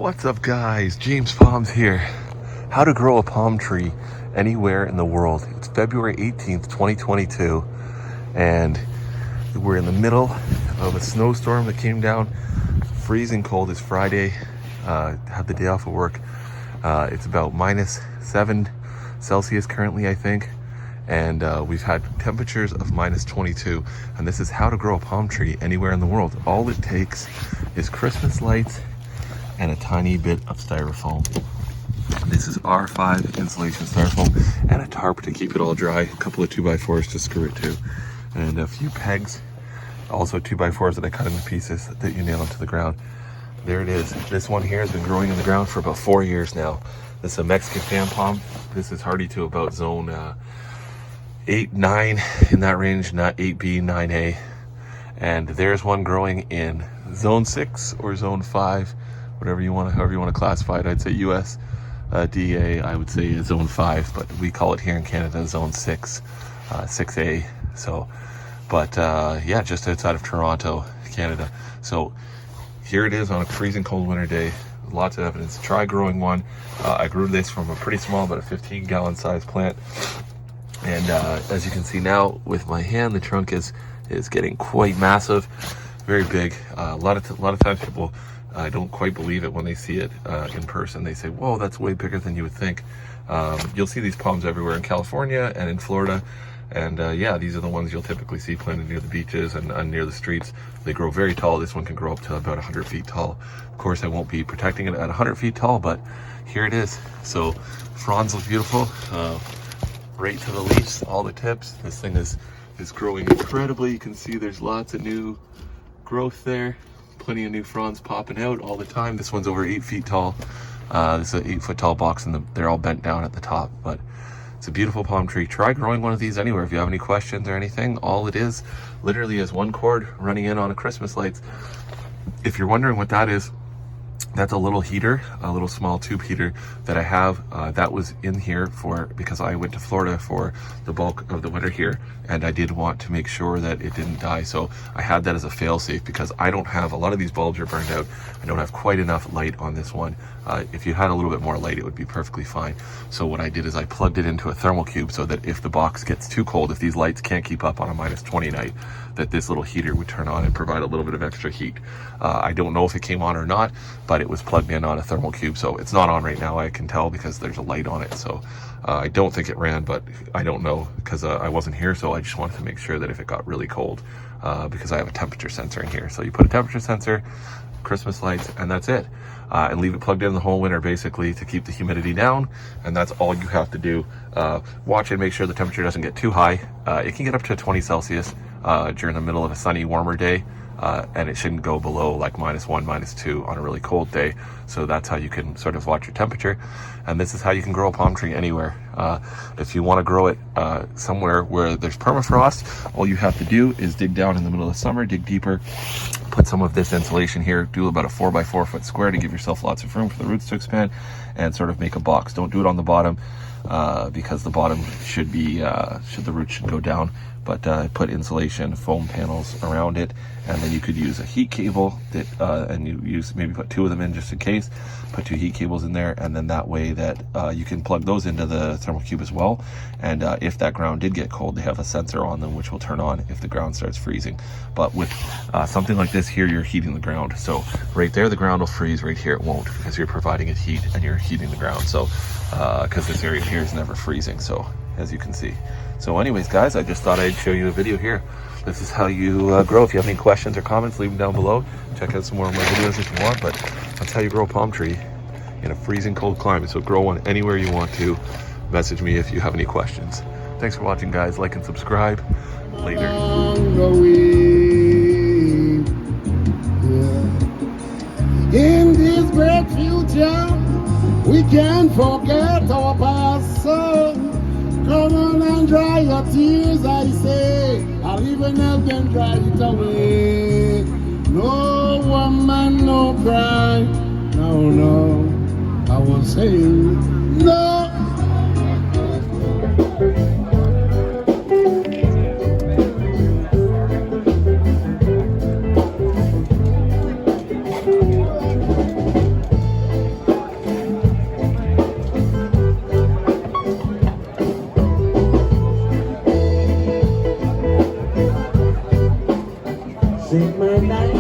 What's up, guys? James Palms here. How to grow a palm tree anywhere in the world. It's February 18th, 2022, and we're in the middle of a snowstorm that came down. Freezing cold. It's Friday. Had the day off of work. It's about -7 Celsius currently, I think, and we've had temperatures of -22. And this is how to grow a palm tree anywhere in the world. All it takes is Christmas lights and a tiny bit of styrofoam. This is R5 insulation styrofoam and a tarp to keep it all dry. A couple of 2x4s to screw it to, and a few pegs. Also 2x4s that I cut into pieces that you nail into the ground. There it is. This one here has been growing in the ground for about 4 years now. This is a Mexican fan palm. This is hardy to about zone 8, 9, in that range, not 8B, 9A. And there's one growing in zone 6 or zone 5, whatever you want to, however you want to classify it. I'd say US DA, I would say zone 5, but we call it here in Canada zone 6, 6A. So, but yeah, just outside of Toronto, Canada. So here it is on a freezing cold winter day. Lots of evidence. Try growing one. I grew this from a pretty small, about a 15-gallon size plant. And as you can see now with my hand, the trunk is getting quite massive, very big. A lot of times people don't quite believe it when they see it in person. They say, whoa, that's way bigger than you would think. You'll see these palms everywhere in California and in Florida. And yeah, these are the ones you'll typically see planted near the beaches and near the streets. They grow very tall. This one can grow up to about 100 feet tall. Of course, I won't be protecting it at 100 feet tall, but here it is. So fronds look beautiful, right to the leaves, all the tips. This thing is growing incredibly. You can see there's lots of new growth there. Plenty of new fronds popping out all the time. This one's over 8 feet tall. This is an 8 foot tall box, and they're all bent down at the top, but it's a beautiful palm tree. Try growing one of these anywhere. If you have any questions or anything, all it is literally is one cord running in on a Christmas lights. If you're wondering what that is, that's a little heater, a little small tube heater that I have. That was in here because I went to Florida for the bulk of the winter here, and I did want to make sure that it didn't die. So I had that as a fail-safe because I don't have, a lot of these bulbs are burned out. I don't have quite enough light on this one. If you had a little bit more light, it would be perfectly fine. So what I did is I plugged it into a thermal cube so that if the box gets too cold, if these lights can't keep up on a -20 night, that this little heater would turn on and provide a little bit of extra heat. I don't know if it came on or not, but it was plugged in on a thermal cube. So it's not on right now, I can tell, because there's a light on it. So I don't think it ran, but I don't know because I wasn't here. So I just wanted to make sure that if it got really cold, because I have a temperature sensor in here. So you put a temperature sensor, Christmas lights, and that's it. And leave it plugged in the whole winter basically to keep the humidity down, and that's all you have to do. Watch and make sure the temperature doesn't get too high. It can get up to 20 Celsius during the middle of a sunny, warmer day, and it shouldn't go below like -1, -2 on a really cold day. So that's how you can sort of watch your temperature, and this is how you can grow a palm tree anywhere. If you want to grow it somewhere where there's permafrost, all you have to do is dig down in the middle of summer, dig deeper, put some of this insulation here, do about a 4x4 foot square to give yourself lots of room for the roots to expand, and sort of make a box. Don't do it on the bottom because the bottom should be, the roots should go down, but put insulation foam panels around it, and then you could use a heat cable that, and you maybe put 2 of them in just in case, put 2 heat cables in there, and then that way that you can plug those into the thermal cube as well. And if that ground did get cold, they have a sensor on them which will turn on if the ground starts freezing. But with something like this here, you're heating the ground. So right there, the ground will freeze. Right here, it won't, because you're providing it heat and you're heating the ground. So because this area here is never freezing, so as you can see. So anyways, guys, I just thought I'd show you a video here. This is how you grow. If you have any questions or comments, leave them down below. Check out some more of my videos if you want, but that's how you grow a palm tree in a freezing cold climate. So grow one anywhere you want to. Message me if you have any questions. Thanks for watching, guys. Like and subscribe. Later. In this great future, we can't forget our past. So come on and dry your tears, I say. I'll even help them dry it away. No woman, no cry. No, I was saying no. and night.